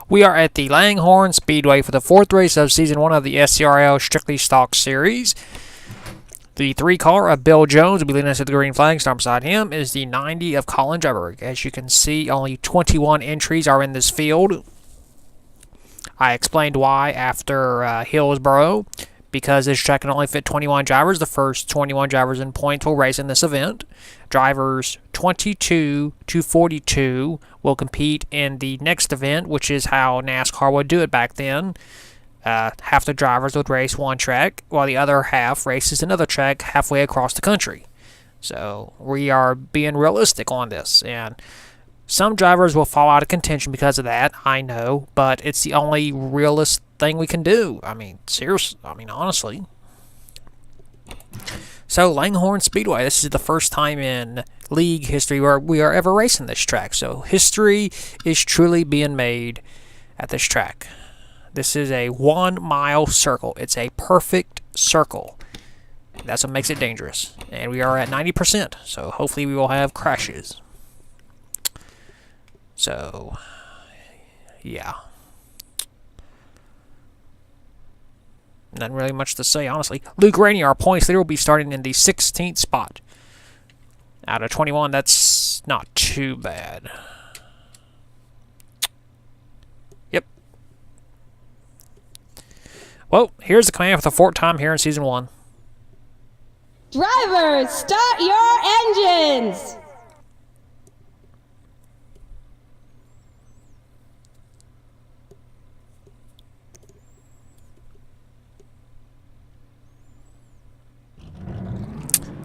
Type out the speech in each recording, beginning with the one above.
We are at the Langhorne Speedway for the fourth race of Season 1 of the SCRL Strictly Stock Series. The 3-car of Bill Jones will be leading us to the green flag. Starting beside him is the 90 of Colin Jebberg. As you can see, only 21 entries are in this field. I explained why after Hillsboro, because this track can only fit 21 drivers. The first 21 drivers in points will race in this event. Drivers 22 to 42 will compete in the next event, which is how NASCAR would do it back then. Half the drivers would race one track, while the other half races another track halfway across the country. So we are being realistic on this, and some drivers will fall out of contention because of that, I know, but it's the only realist thing we can do. I mean, seriously, honestly. So, Langhorne Speedway, this is the first time in league history where we are ever racing this track. So, history is truly being made at this track. This is a 1-mile circle. It's a perfect circle. That's what makes it dangerous. And we are at 90%, so hopefully we will have crashes. So, yeah. Not really much to say, honestly. Luke Rainey, our points leader, will be starting in the 16th spot. Out of 21, that's not too bad. Yep. Well, here's the command for the fourth time here in Season 1. Drivers, start your engines!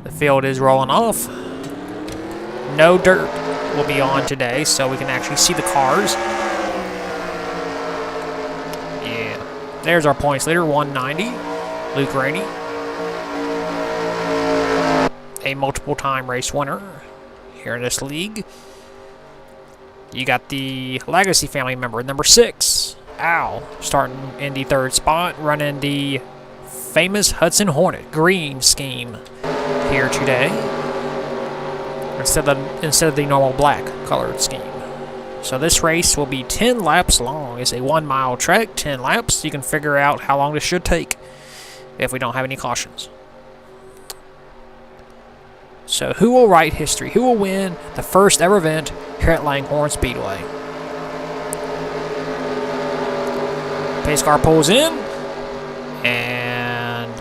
The field is rolling off. No dirt will be on today, so we can actually see the cars. Yeah. There's our points leader, 190, Luke Rainey. A multiple-time race winner here in this league. You got the Legacy family member, number 6, Al, starting in the 3rd spot, running the famous Hudson Hornet green scheme here today, instead of the normal black colored scheme. So this race will be 10 laps long. It's a 1-mile track, 10 laps. You can figure out how long this should take if we don't have any cautions. So who will write history? Who will win the first ever event here at Langhorne Speedway? Pace car pulls in, and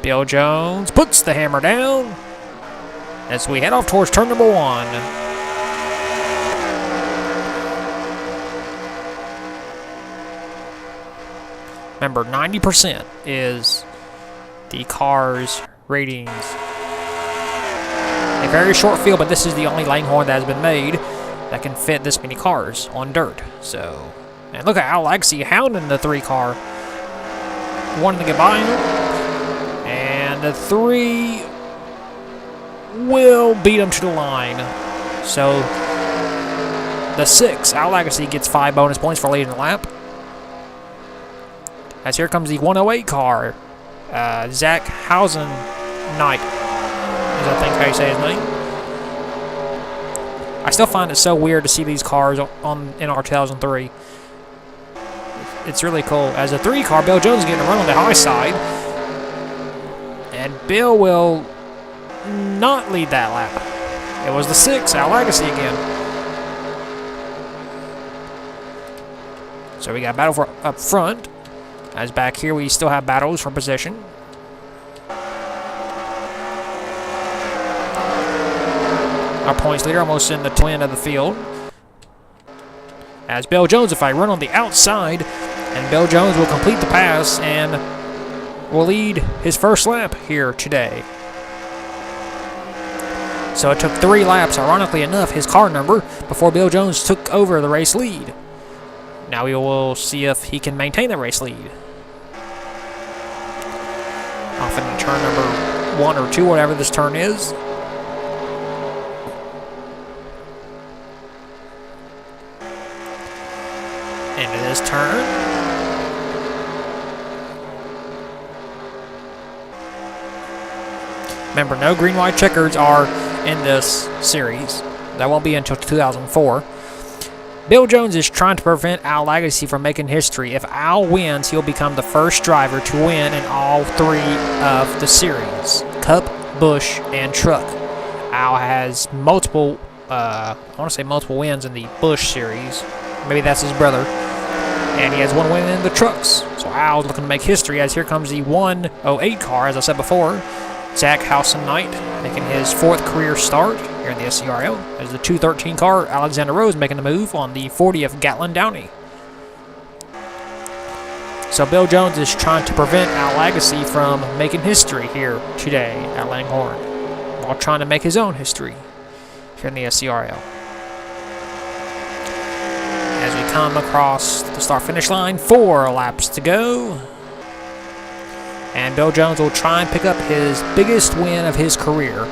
Bill Jones puts the hammer down as we head off towards turn number 1. Remember, 90% is the car's ratings. A very short field, but this is the only Langhorne that has been made that can fit this many cars on dirt. So, and look at Al Legacy hounding the 3-car, wanting to get by him. And the 3 will beat him to the line. So the 6, Al Legacy, gets 5 bonus points for leading the lap. As here comes the 108 car, Zach Hausen Knight, is I think how you say his name. I still find it so weird to see these cars in our 2003. It's really cool. As a 3-car, Bill Jones is getting a run on the high side. And Bill will not lead that lap. It was the 6, Al Legacy again. So we got a battle for up front. As back here, we still have battles for position. Our points leader almost in the tail end of the field. As Bill Jones, if I run on the outside, and Bill Jones will complete the pass and will lead his first lap here today. So it took 3 laps, ironically enough, his car number, before Bill Jones took over the race lead. Now we will see if he can maintain the race lead. Off in turn number 1 or 2, whatever this turn is. Into this turn. Remember, no green-white checkers are in this series. That won't be until 2004. Bill Jones is trying to prevent Al Legacy from making history. If Al wins, he'll become the first driver to win in all 3 of the series: Cup, Busch, and Truck. Al has multiple, multiple wins in the Busch series. Maybe that's his brother. And he has 1 win in the Trucks. So Al's looking to make history, as here comes the 108 car, as I said before. Zach Knight making his 4th career start here in the SCRL. As the 213 car, Alexander Rose making the move on the 40 of Gatlin Downey. So Bill Jones is trying to prevent Al Legacy from making history here today at Langhorne, while trying to make his own history here in the SCRL. As we come across the start-finish line, 4 laps to go. And Bill Jones will try and pick up his biggest win of his career.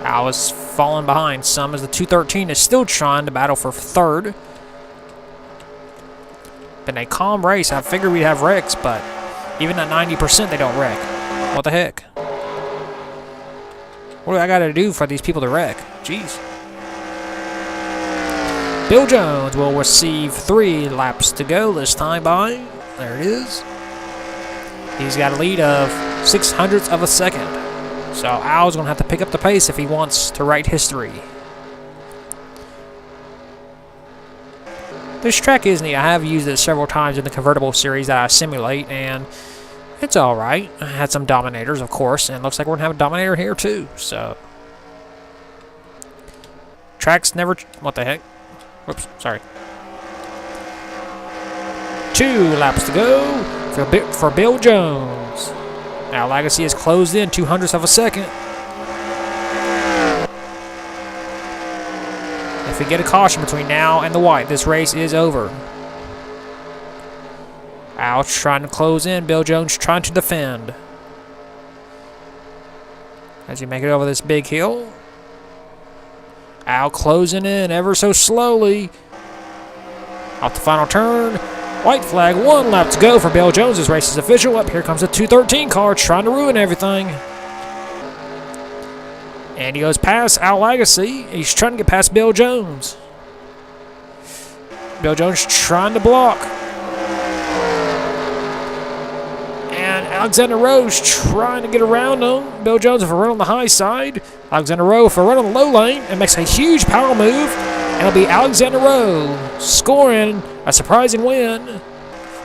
Al is falling behind some, as the 213 is still trying to battle for 3rd. Been a calm race. I figured we'd have wrecks, but even at 90% they don't wreck. What the heck? What do I gotta do for these people to wreck? Jeez. Bill Jones will receive 3 laps to go this time by. There it is. He's got a lead of 0.06 of a second. So Al's going to have to pick up the pace if he wants to write history. This track is neat. I have used it several times in the convertible series that I simulate, and it's alright. I had some Dominators, of course, and it looks like we're going to have a Dominator here too. So, tracks never... What the heck? Whoops, sorry. 2 laps to go for Bill Jones. Now Legacy has closed in 0.02 of a second. If we get a caution between now and the white, this race is over. Al trying to close in. Bill Jones trying to defend. As you make it over this big hill. Al closing in ever so slowly. Off the final turn. White flag, 1 lap to go for Bill Jones. This race is official. Up here comes the 213 car trying to ruin everything. And he goes past Al Legacy. He's trying to get past Bill Jones. Bill Jones trying to block. And Alexander Rose trying to get around him. Bill Jones with a run on the high side. Alexander Rowe with a run on the low lane and makes a huge power move. And it'll be Alexander Rowe scoring a surprising win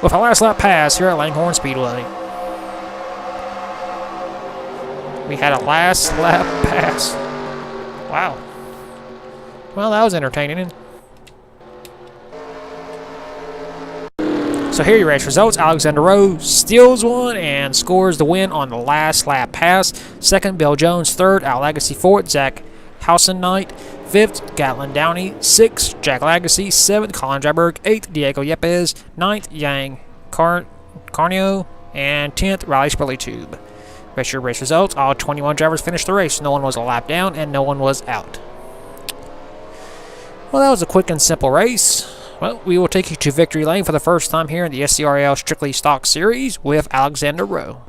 with a last lap pass here at Langhorne Speedway. We had a last lap pass. Wow. Well, that was entertaining. So here are your race results. Alexander Rowe steals one and scores the win on the last lap pass. 2nd, Bill Jones. 3rd, Al Legacy. 4th, Zach Knight. 5th, Gatlin Downey. 6th, Jack Legacy. 7th, Colin Dryberg. 8th, Diego Yepes. 9th, Yang Carnio. And 10th, Riley Spurley-Tube. Rest your race results. All 21 drivers finished the race. No one was a lap down and no one was out. Well, that was a quick and simple race. Well, we will take you to victory lane for the first time here in the SCRL Strictly Stock Series with Alexander Rowe.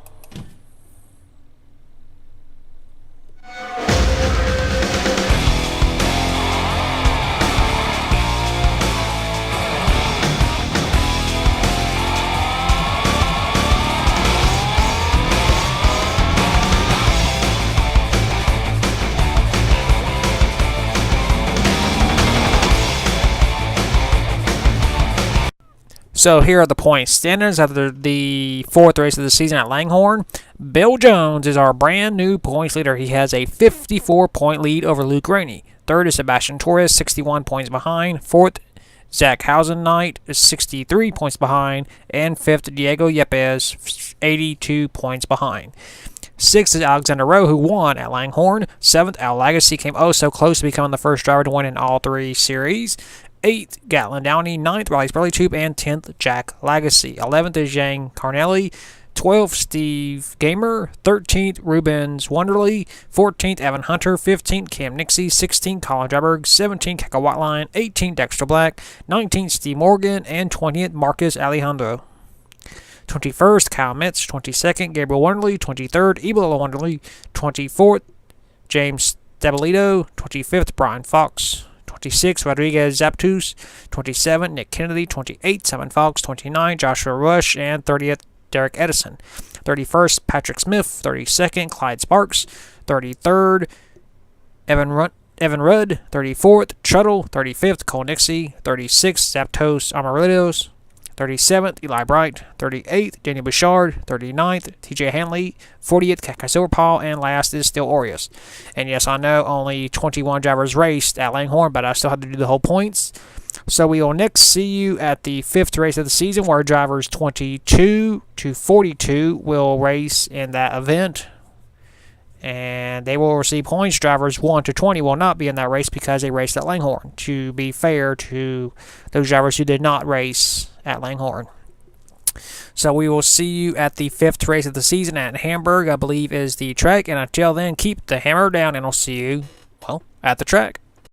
So here are the point standings after the 4th race of the season at Langhorne. Bill Jones is our brand new points leader. He has a 54-point lead over Luke Rainey. 3rd is Sebastian Torres, 61 points behind. 4th, Zach Knight is 63 points behind. And 5th, Diego Yepes, 82 points behind. 6th is Alexander Rowe, who won at Langhorne. 7th, Al Legacy came oh so close to becoming the first driver to win in all 3 series. 8th, Gatlin Downey. 9th, Riley Spurley-Tube. And 10th, Jack Legacy. 11th is Yang Carnelli. 12th, Steve Gamer. 13th, Rubens Wonderly. 14th, Evan Hunter. 15th, Cam Nixie. 16th, Colin Dryberg. 17th, Kaka Watline. 18th, Dexter Black. 19th, Steve Morgan. And 20th, Marcus Alejandro. 21st, Kyle Metz. 22nd, Gabriel Wonderly. 23rd, Ebola Wonderly. 24th, James Stabilito. 25th, Brian Fox. 26, Rodriguez Zaptus. 27, Nick Kennedy. 28, Simon Fox. 29, Joshua Rush. And 30th, Derek Edison. 31st, Patrick Smith. 32nd, Clyde Sparks. 33rd, Evan Rudd. 34th, Shuttle. 35th, Cole Nixie. 36th, Zapdos Amarillos. 37th, Eli Bright. 38th, Daniel Bouchard. 39th, TJ Hanley. 40th, Kakai Silverpaw. And last is still Aureus. And yes, I know only 21 drivers raced at Langhorne, but I still have to do the whole points. So we will next see you at the 5th race of the season, where drivers 22 to 42 will race in that event. And they will receive points. Drivers 1 to 20 will not be in that race because they raced at Langhorne, to be fair to those drivers who did not race at Langhorne. So we will see you at the 5th race of the season at Hamburg, I believe is the track. And until then, keep the hammer down, and I'll see you, well, at the track.